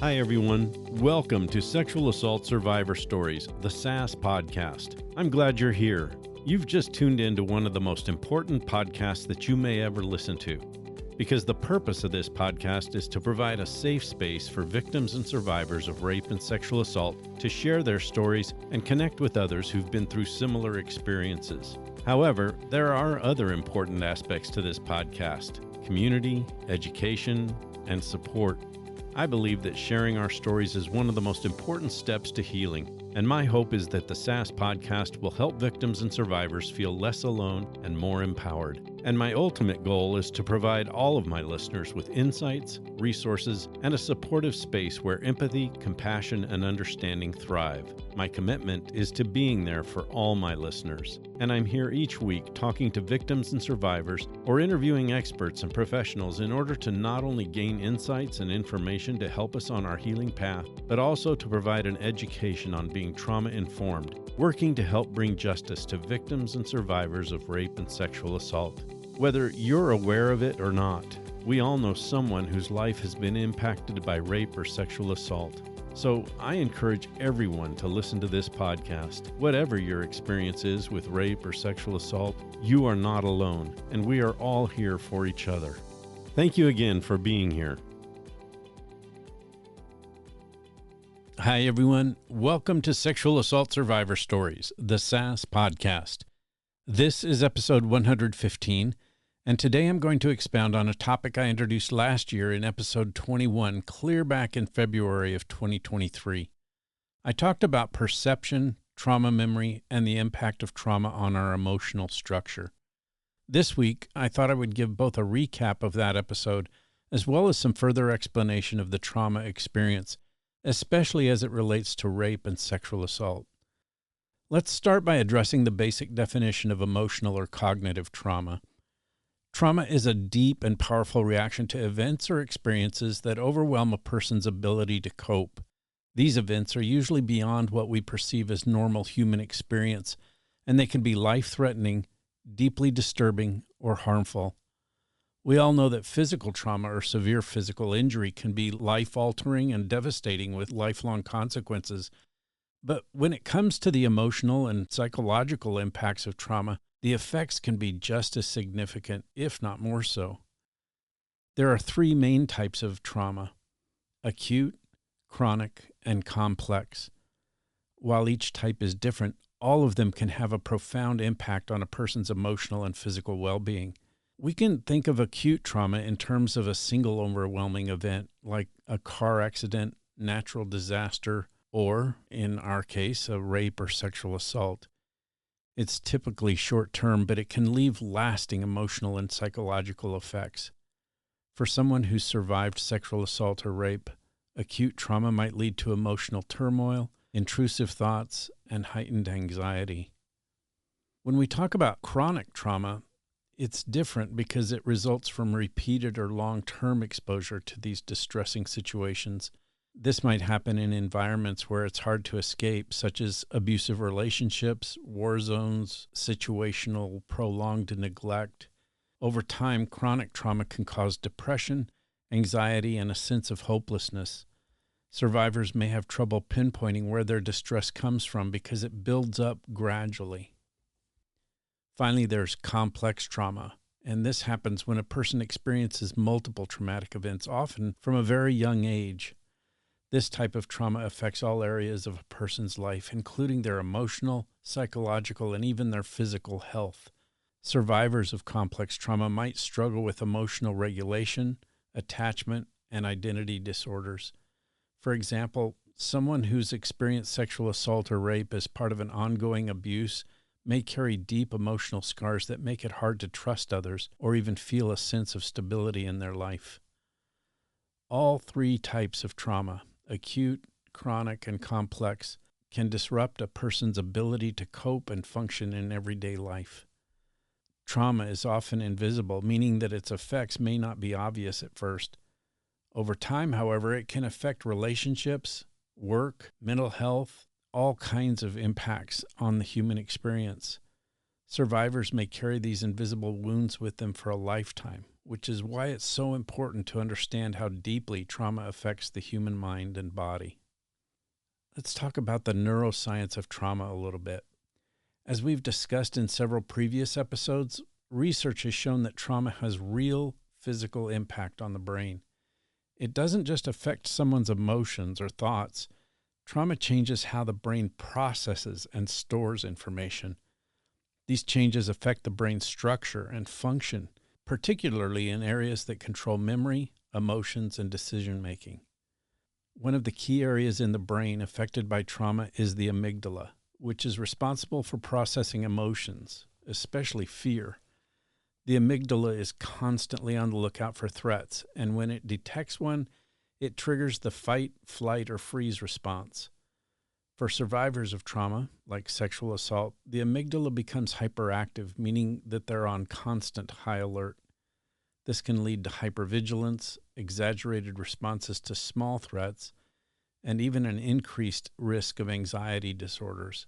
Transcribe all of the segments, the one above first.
Hi, everyone. Welcome to Sexual Assault Survivor Stories, the SAS podcast. I'm glad you're here. You've just tuned into one of the most important podcasts that you may ever listen to, because the purpose of this podcast is to provide a safe space for victims and survivors of rape and sexual assault to share their stories and connect with others who've been through similar experiences. However, there are other important aspects to this podcast: community, education, and support. I believe that sharing our stories is one of the most important steps to healing, and my hope is that the SAS podcast will help victims and survivors feel less alone and more empowered. And my ultimate goal is to provide all of my listeners with insights, resources, and a supportive space where empathy, compassion, and understanding thrive. My commitment is to being there for all my listeners, and I'm here each week talking to victims and survivors or interviewing experts and professionals in order to not only gain insights and information to help us on our healing path, but also to provide an education on being trauma-informed, working to help bring justice to victims and survivors of rape and sexual assault. Whether you're aware of it or not, we all know someone whose life has been impacted by rape or sexual assault. So I encourage everyone to listen to this podcast. Whatever your experience is with rape or sexual assault, you are not alone, and we are all here for each other. Thank you again for being here. Hi, everyone. Welcome to Sexual Assault Survivor Stories, the SAS podcast. This is episode 115, and today I'm going to expound on a topic I introduced last year in episode 21, clear back in February of 2023. I talked about perception, trauma memory, and the impact of trauma on our emotional structure. This week, I thought I would give both a recap of that episode as well as some further explanation of the trauma experience, especially as it relates to rape and sexual assault. Let's start by addressing the basic definition of emotional or cognitive trauma. Trauma is a deep and powerful reaction to events or experiences that overwhelm a person's ability to cope. These events are usually beyond what we perceive as normal human experience, and they can be life-threatening, deeply disturbing, or harmful. We all know that physical trauma or severe physical injury can be life-altering and devastating with lifelong consequences. But when it comes to the emotional and psychological impacts of trauma, the effects can be just as significant, if not more so. There are three main types of trauma: acute, chronic, and complex. While each type is different, all of them can have a profound impact on a person's emotional and physical well-being. We can think of acute trauma in terms of a single overwhelming event, like a car accident, natural disaster, or, in our case, a rape or sexual assault. It's typically short-term, but it can leave lasting emotional and psychological effects. For someone who's survived sexual assault or rape, acute trauma might lead to emotional turmoil, intrusive thoughts, and heightened anxiety. When we talk about chronic trauma, it's different because it results from repeated or long-term exposure to these distressing situations. This might happen in environments where it's hard to escape, such as abusive relationships, war zones, situational prolonged neglect. Over time, chronic trauma can cause depression, anxiety, and a sense of hopelessness. Survivors may have trouble pinpointing where their distress comes from because it builds up gradually. Finally, there's complex trauma, and this happens when a person experiences multiple traumatic events, often from a very young age. This type of trauma affects all areas of a person's life, including their emotional, psychological, and even their physical health. Survivors of complex trauma might struggle with emotional regulation, attachment, and identity disorders. For example, someone who's experienced sexual assault or rape as part of an ongoing abuse may carry deep emotional scars that make it hard to trust others or even feel a sense of stability in their life. All three types of trauma, acute, chronic, and complex, can disrupt a person's ability to cope and function in everyday life. Trauma is often invisible, meaning that its effects may not be obvious at first. Over time, however, it can affect relationships, work, mental health, all kinds of impacts on the human experience. Survivors may carry these invisible wounds with them for a lifetime, which is why it's so important to understand how deeply trauma affects the human mind and body. Let's talk about the neuroscience of trauma a little bit. As we've discussed in several previous episodes, research has shown that trauma has real physical impact on the brain. It doesn't just affect someone's emotions or thoughts. Trauma changes how the brain processes and stores information. These changes affect the brain's structure and function, particularly in areas that control memory, emotions, and decision-making. One of the key areas in the brain affected by trauma is the amygdala, which is responsible for processing emotions, especially fear. The amygdala is constantly on the lookout for threats, and when it detects one, it triggers the fight, flight, or freeze response. For survivors of trauma, like sexual assault, the amygdala becomes hyperactive, meaning that they're on constant high alert. This can lead to hypervigilance, exaggerated responses to small threats, and even an increased risk of anxiety disorders.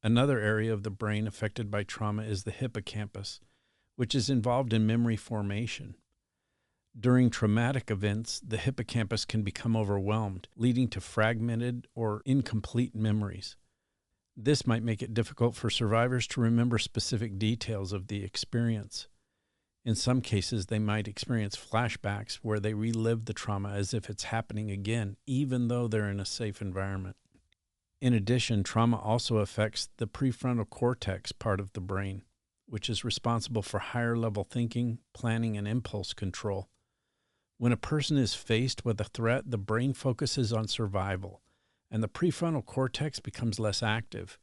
Another area of the brain affected by trauma is the hippocampus, which is involved in memory formation. During traumatic events, the hippocampus can become overwhelmed, leading to fragmented or incomplete memories. This might make it difficult for survivors to remember specific details of the experience. In some cases, they might experience flashbacks where they relive the trauma as if it's happening again, even though they're in a safe environment. In addition, trauma also affects the prefrontal cortex part of the brain, which is responsible for higher-level thinking, planning, and impulse control. When a person is faced with a threat, the brain focuses on survival, and the prefrontal cortex becomes less active.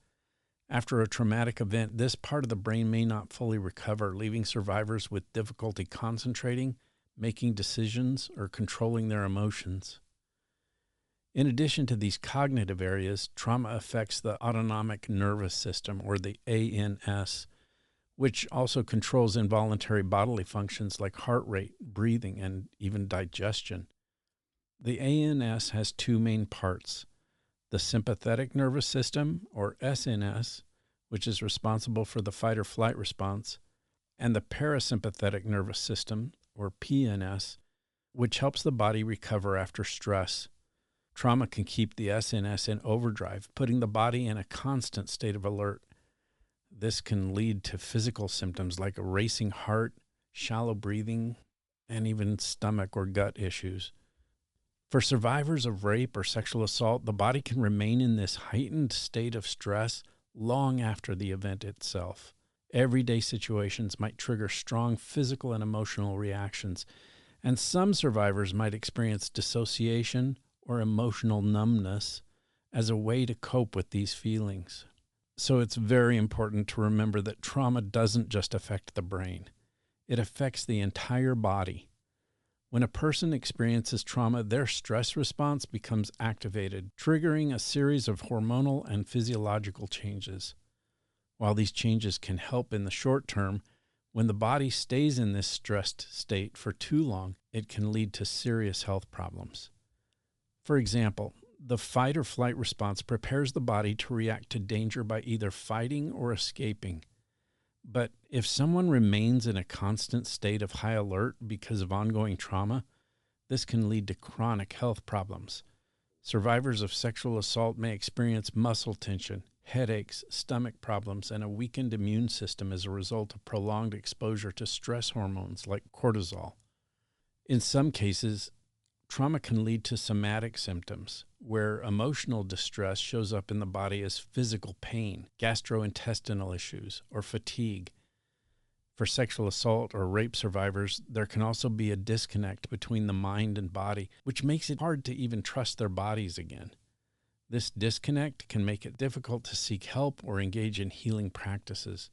After a traumatic event, this part of the brain may not fully recover, leaving survivors with difficulty concentrating, making decisions, or controlling their emotions. In addition to these cognitive areas, trauma affects the autonomic nervous system, or the ANS, which also controls involuntary bodily functions like heart rate, breathing, and even digestion. The ANS has two main parts: the sympathetic nervous system, or SNS, which is responsible for the fight or flight response, and the parasympathetic nervous system, or PNS, which helps the body recover after stress. Trauma can keep the SNS in overdrive, putting the body in a constant state of alert. This can lead to physical symptoms like a racing heart, shallow breathing, and even stomach or gut issues. For survivors of rape or sexual assault, the body can remain in this heightened state of stress long after the event itself. Everyday situations might trigger strong physical and emotional reactions, and some survivors might experience dissociation or emotional numbness as a way to cope with these feelings. So it's very important to remember that trauma doesn't just affect the brain. It affects the entire body. When a person experiences trauma, their stress response becomes activated, triggering a series of hormonal and physiological changes. While these changes can help in the short term, when the body stays in this stressed state for too long, it can lead to serious health problems. For example, the fight or flight response prepares the body to react to danger by either fighting or escaping. But if someone remains in a constant state of high alert because of ongoing trauma, this can lead to chronic health problems. Survivors of sexual assault may experience muscle tension, headaches, stomach problems, and a weakened immune system as a result of prolonged exposure to stress hormones like cortisol. In some cases, trauma can lead to somatic symptoms, where emotional distress shows up in the body as physical pain, gastrointestinal issues, or fatigue. For sexual assault or rape survivors, there can also be a disconnect between the mind and body, which makes it hard to even trust their bodies again. This disconnect can make it difficult to seek help or engage in healing practices.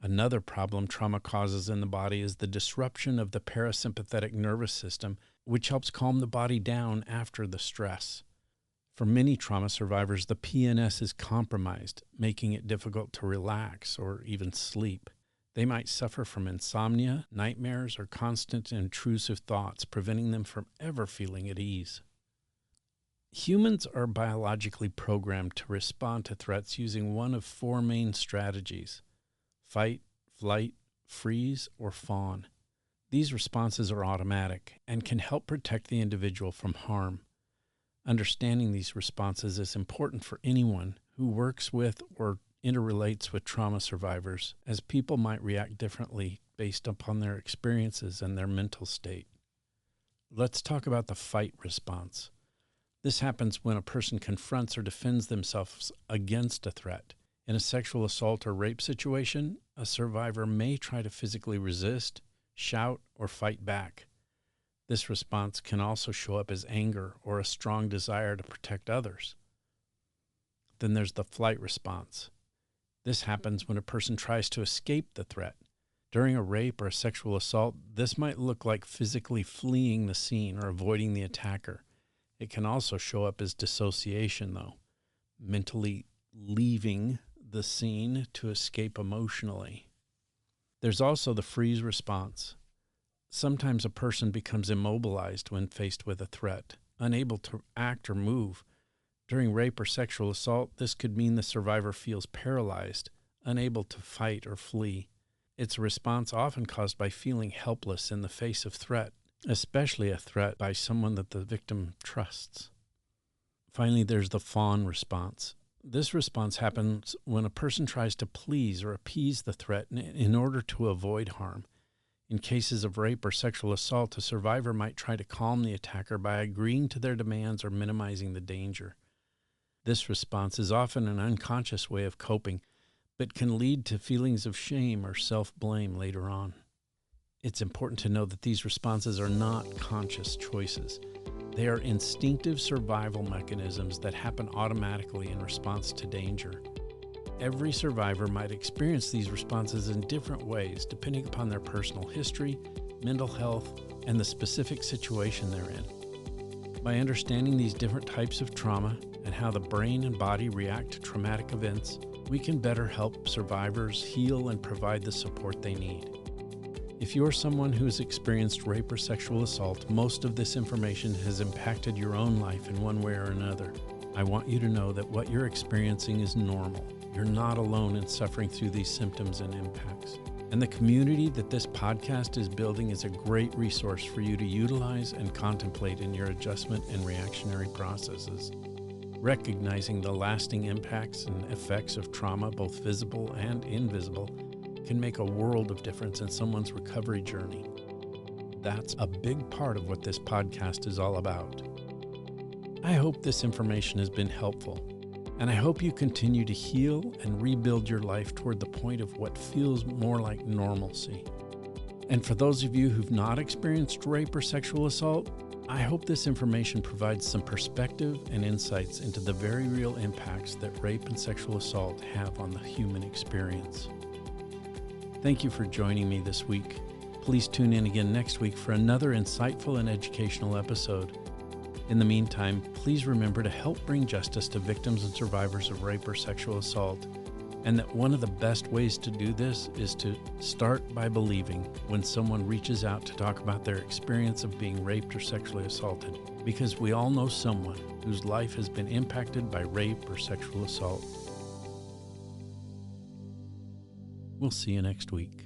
Another problem trauma causes in the body is the disruption of the parasympathetic nervous system, which helps calm the body down after the stress. For many trauma survivors, the PNS is compromised, making it difficult to relax or even sleep. They might suffer from insomnia, nightmares, or constant intrusive thoughts, preventing them from ever feeling at ease. Humans are biologically programmed to respond to threats using one of four main strategies: fight, flight, freeze, or fawn. These responses are automatic and can help protect the individual from harm. Understanding these responses is important for anyone who works with or interrelates with trauma survivors, as people might react differently based upon their experiences and their mental state. Let's talk about the fight response. This happens when a person confronts or defends themselves against a threat. In a sexual assault or rape situation, a survivor may try to physically resist, shout, or fight back. This response can also show up as anger or a strong desire to protect others. Then there's the flight response. This happens when a person tries to escape the threat. During a rape or a sexual assault, this might look like physically fleeing the scene or avoiding the attacker. It can also show up as dissociation, though, mentally leaving the scene to escape emotionally. There's also the freeze response. Sometimes a person becomes immobilized when faced with a threat, unable to act or move. During rape or sexual assault, this could mean the survivor feels paralyzed, unable to fight or flee. It's a response often caused by feeling helpless in the face of threat, especially a threat by someone that the victim trusts. Finally, there's the fawn response. This response happens when a person tries to please or appease the threat in order to avoid harm. In cases of rape or sexual assault, a survivor might try to calm the attacker by agreeing to their demands or minimizing the danger. This response is often an unconscious way of coping, but can lead to feelings of shame or self-blame later on. It's important to know that these responses are not conscious choices. They are instinctive survival mechanisms that happen automatically in response to danger. Every survivor might experience these responses in different ways, depending upon their personal history, mental health, and the specific situation they're in. By understanding these different types of trauma and how the brain and body react to traumatic events, we can better help survivors heal and provide the support they need. If you're someone who has experienced rape or sexual assault, most of this information has impacted your own life in one way or another. I want you to know that what you're experiencing is normal. You're not alone in suffering through these symptoms and impacts. And the community that this podcast is building is a great resource for you to utilize and contemplate in your adjustment and reactionary processes. Recognizing the lasting impacts and effects of trauma, both visible and invisible, can make a world of difference in someone's recovery journey. That's a big part of what this podcast is all about. I hope this information has been helpful, and I hope you continue to heal and rebuild your life toward the point of what feels more like normalcy. And for those of you who've not experienced rape or sexual assault, I hope this information provides some perspective and insights into the very real impacts that rape and sexual assault have on the human experience. Thank you for joining me this week. Please tune in again next week for another insightful and educational episode. In the meantime, please remember to help bring justice to victims and survivors of rape or sexual assault, and that one of the best ways to do this is to start by believing when someone reaches out to talk about their experience of being raped or sexually assaulted, because we all know someone whose life has been impacted by rape or sexual assault. We'll see you next week.